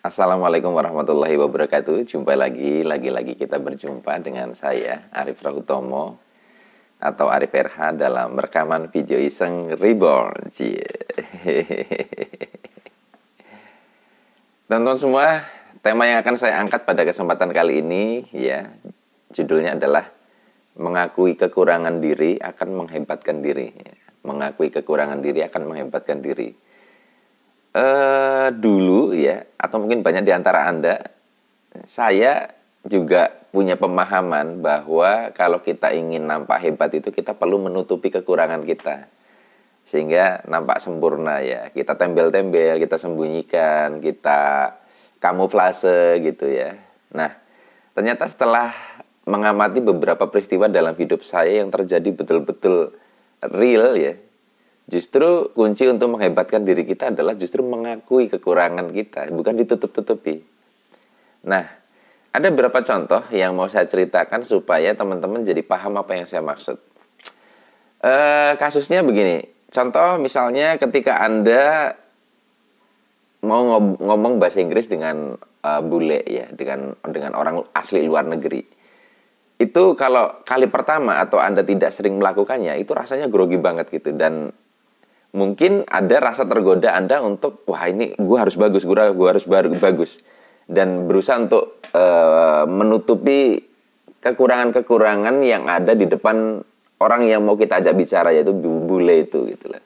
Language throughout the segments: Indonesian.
Assalamualaikum warahmatullahi wabarakatuh. Jumpa lagi kita berjumpa dengan saya Arif Rahutomo atau Arif RH dalam rekaman video iseng Reborn. Teman-teman semua, tema yang akan saya angkat pada kesempatan kali ini ya, judulnya adalah mengakui kekurangan diri akan menghebatkan diri. Mengakui kekurangan diri akan menghebatkan diri. Dulu ya, atau mungkin banyak di antara Anda, saya juga punya pemahaman bahwa kalau kita ingin nampak hebat itu kita perlu menutupi kekurangan kita sehingga nampak sempurna ya. Kita tembel-tembel, kita sembunyikan, kita kamuflase gitu ya. Nah, ternyata setelah mengamati beberapa peristiwa dalam hidup saya yang terjadi betul-betul real ya, justru kunci untuk menghebatkan diri kita adalah justru mengakui kekurangan kita, bukan ditutup-tutupi. Nah, ada beberapa contoh yang mau saya ceritakan supaya teman-teman jadi paham apa yang saya maksud. Kasusnya begini, contoh misalnya ketika Anda mau ngomong bahasa Inggris dengan bule ya, dengan orang asli luar negeri. Itu kalau kali pertama atau Anda tidak sering melakukannya, itu rasanya grogi banget gitu. Dan mungkin ada rasa tergoda Anda untuk, wah ini gue harus bagus, gue harus bagus. Dan berusaha untuk menutupi kekurangan-kekurangan yang ada di depan orang yang mau kita ajak bicara, yaitu bule itu gitu lah.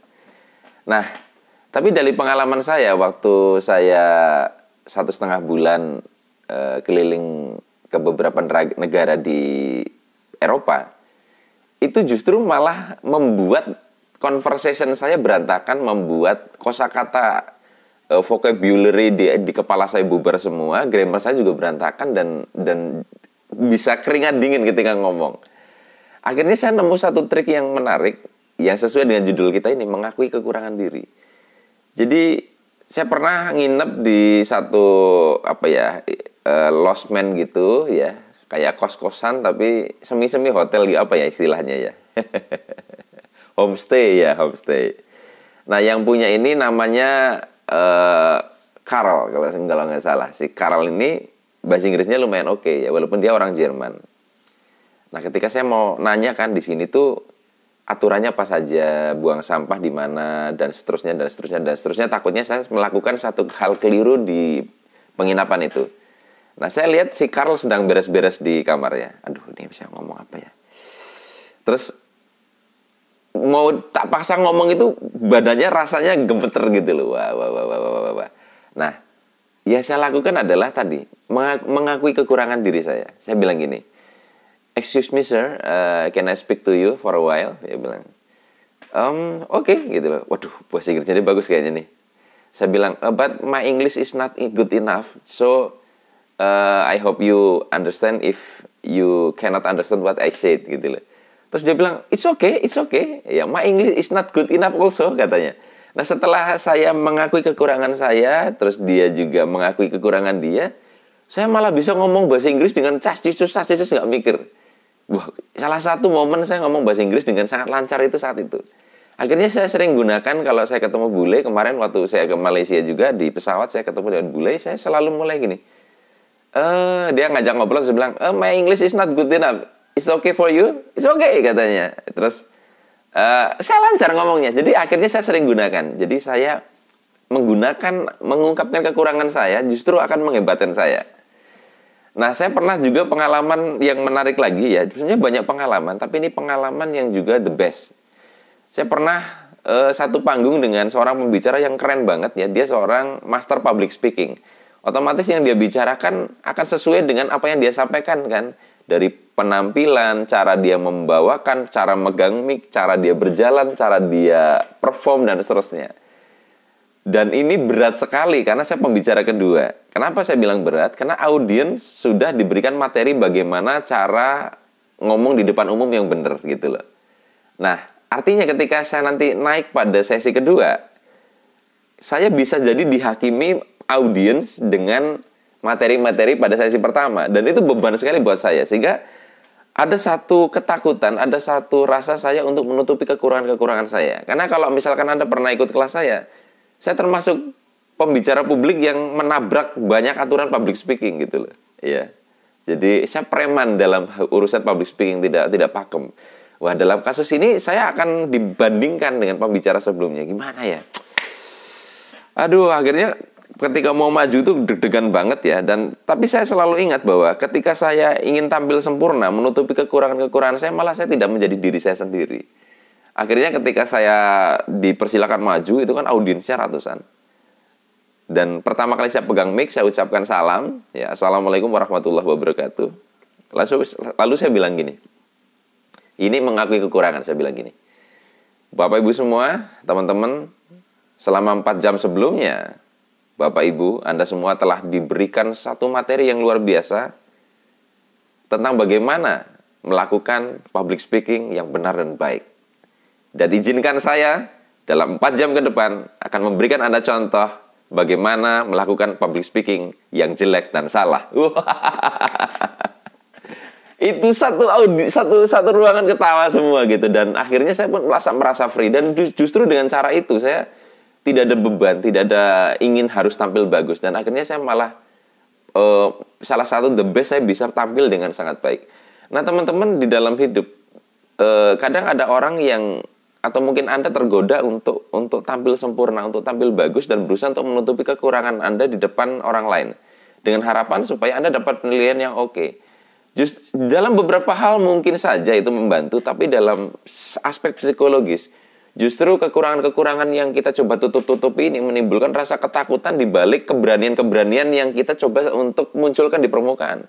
Nah, tapi dari pengalaman saya, waktu saya 1,5 bulan keliling ke beberapa negara di Eropa, itu justru malah membuat conversation saya berantakan, membuat kosakata vocabulary di kepala saya bubar semua, grammar saya juga berantakan dan bisa keringat dingin ketika ngomong. Akhirnya saya nemu satu trik yang menarik yang sesuai dengan judul kita ini, mengakui kekurangan diri. Jadi saya pernah nginep di satu lost man gitu ya, kayak kos-kosan tapi semi-semi hotel gitu, apa ya istilahnya ya. Homestay. Nah, yang punya ini namanya Karl kalau nggak salah. Si Karl ini bahasa Inggrisnya lumayan oke ya, walaupun dia orang Jerman. Nah, ketika saya mau nanya kan di sini tuh aturannya apa saja, buang sampah di mana dan seterusnya. Takutnya saya melakukan satu hal keliru di penginapan itu. Nah, saya lihat si Karl sedang beres-beres di kamarnya. Aduh, ini bisa ngomong apa ya? Terus mau tak paksa ngomong itu badannya rasanya gemeter gitu loh. Wah. Nah, yang saya lakukan adalah tadi mengakui kekurangan diri saya. Saya bilang gini, "Excuse me sir, can I speak to you for a while?" Dia bilang, "Oke," gitu loh. Waduh, bahasa Inggrisnya dia bagus kayaknya nih. Saya bilang, "But my English is not good enough, so I hope you understand if you cannot understand what I said," gitu loh. Terus dia bilang, it's okay. Ya, my English is not good enough also, katanya. Nah, setelah saya mengakui kekurangan saya, terus dia juga mengakui kekurangan dia, saya malah bisa ngomong bahasa Inggris dengan cas-cisus, nggak mikir. Wah, salah satu momen saya ngomong bahasa Inggris dengan sangat lancar itu saat itu. Akhirnya saya sering gunakan kalau saya ketemu bule. Kemarin waktu saya ke Malaysia juga, di pesawat saya ketemu dengan bule, saya selalu mulai gini. Dia ngajak ngobrol, saya bilang, my English is not good enough. It's okay for you? It's okay, katanya. Terus saya lancar ngomongnya. Jadi akhirnya saya sering gunakan. Jadi saya mengungkapkan kekurangan saya justru akan menghebatkan saya. Nah, saya pernah juga pengalaman yang menarik lagi ya. Sebenarnya banyak pengalaman, tapi ini pengalaman yang juga the best. Saya pernah satu panggung dengan seorang pembicara yang keren banget ya. Dia seorang master public speaking. Otomatis yang dia bicarakan akan sesuai dengan apa yang dia sampaikan kan. Dari penampilan, cara dia membawakan, cara megang mic, cara dia berjalan, cara dia perform, dan seterusnya. Dan ini berat sekali karena saya pembicara kedua. Kenapa saya bilang berat? Karena audiens sudah diberikan materi bagaimana cara ngomong di depan umum yang benar gitu loh. Nah, artinya ketika saya nanti naik pada sesi kedua, saya bisa jadi dihakimi audiens dengan materi-materi pada sesi pertama. Dan itu beban sekali buat saya. Sehingga ada satu ketakutan, ada satu rasa saya untuk menutupi kekurangan-kekurangan saya. Karena kalau misalkan Anda pernah ikut kelas saya termasuk pembicara publik yang menabrak banyak aturan public speaking gitu loh. Iya. Jadi saya preman dalam urusan public speaking, tidak pakem. Wah, dalam kasus ini saya akan dibandingkan dengan pembicara sebelumnya. Gimana ya? Aduh, akhirnya ketika mau maju tuh deg-degan banget ya. Tapi saya selalu ingat bahwa ketika saya ingin tampil sempurna, menutupi kekurangan-kekurangan saya, malah saya tidak menjadi diri saya sendiri. Akhirnya ketika saya dipersilakan maju, itu kan audiensnya ratusan. Dan pertama kali saya pegang mic, saya ucapkan salam, ya, Assalamualaikum warahmatullahi wabarakatuh. Lalu saya bilang gini, ini mengakui kekurangan, saya bilang gini, Bapak Ibu semua, teman-teman, selama 4 jam sebelumnya, Bapak Ibu, Anda semua telah diberikan satu materi yang luar biasa tentang bagaimana melakukan public speaking yang benar dan baik. Dan izinkan saya dalam 4 jam ke depan akan memberikan Anda contoh bagaimana melakukan public speaking yang jelek dan salah. Itu satu ruangan ketawa semua gitu. Dan akhirnya saya pun merasa free. Dan justru dengan cara itu saya tidak ada beban, tidak ada ingin harus tampil bagus. Dan akhirnya saya malah salah satu the best, saya bisa tampil dengan sangat baik. Nah teman-teman, di dalam hidup kadang ada orang yang, atau mungkin Anda tergoda untuk tampil sempurna, untuk tampil bagus, dan berusaha untuk menutupi kekurangan Anda di depan orang lain dengan harapan supaya Anda dapat penilaian yang oke. Dalam beberapa hal mungkin saja itu membantu, tapi dalam aspek psikologis justru kekurangan-kekurangan yang kita coba tutup-tutupi ini menimbulkan rasa ketakutan di balik keberanian-keberanian yang kita coba untuk munculkan di permukaan.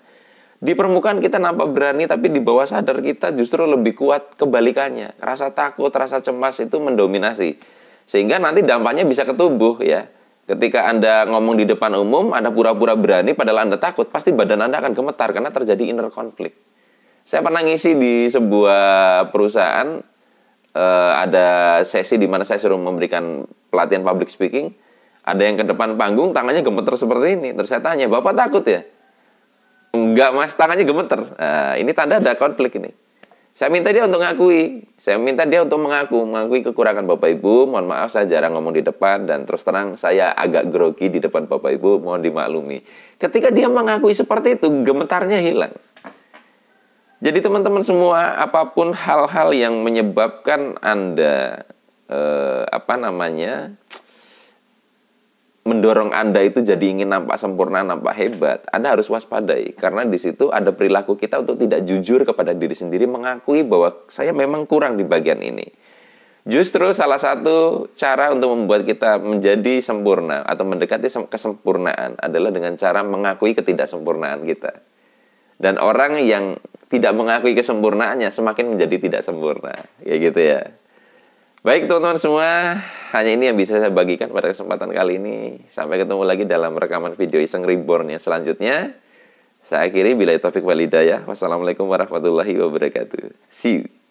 Di permukaan kita nampak berani, tapi di bawah sadar kita justru lebih kuat kebalikannya. Rasa takut, rasa cemas itu mendominasi. Sehingga nanti dampaknya bisa ke tubuh ya. Ketika Anda ngomong di depan umum, Anda pura-pura berani padahal Anda takut, pasti badan Anda akan gemetar karena terjadi inner conflict. Saya pernah ngisi di sebuah perusahaan, ada sesi di mana saya suruh memberikan pelatihan public speaking. Ada yang ke depan panggung, tangannya gemeter seperti ini. Terus saya tanya, Bapak takut ya? Enggak mas, tangannya gemeter. Nah, ini tanda ada konflik ini. Saya minta dia untuk mengakui. Saya minta dia untuk mengakui kekurangan Bapak Ibu. Mohon maaf saya jarang ngomong di depan, dan terus terang saya agak grogi di depan Bapak Ibu. Mohon dimaklumi. Ketika dia mengakui seperti itu, gemetarnya hilang. Jadi teman-teman semua, apapun hal-hal yang menyebabkan Anda mendorong Anda itu jadi ingin nampak sempurna, nampak hebat, Anda harus waspadai. Karena di situ ada perilaku kita untuk tidak jujur kepada diri sendiri, mengakui bahwa saya memang kurang di bagian ini. Justru salah satu cara untuk membuat kita menjadi sempurna atau mendekati kesempurnaan adalah dengan cara mengakui ketidaksempurnaan kita. Dan orang yang tidak mengakui kesempurnaannya semakin menjadi tidak sempurna. Kayak gitu ya. Baik teman-teman semua, hanya ini yang bisa saya bagikan pada kesempatan kali ini. Sampai ketemu lagi dalam rekaman video Iseng Reborn yang selanjutnya. Saya akhiri, billahi taufik wal hidayah. Wassalamualaikum warahmatullahi wabarakatuh. See you.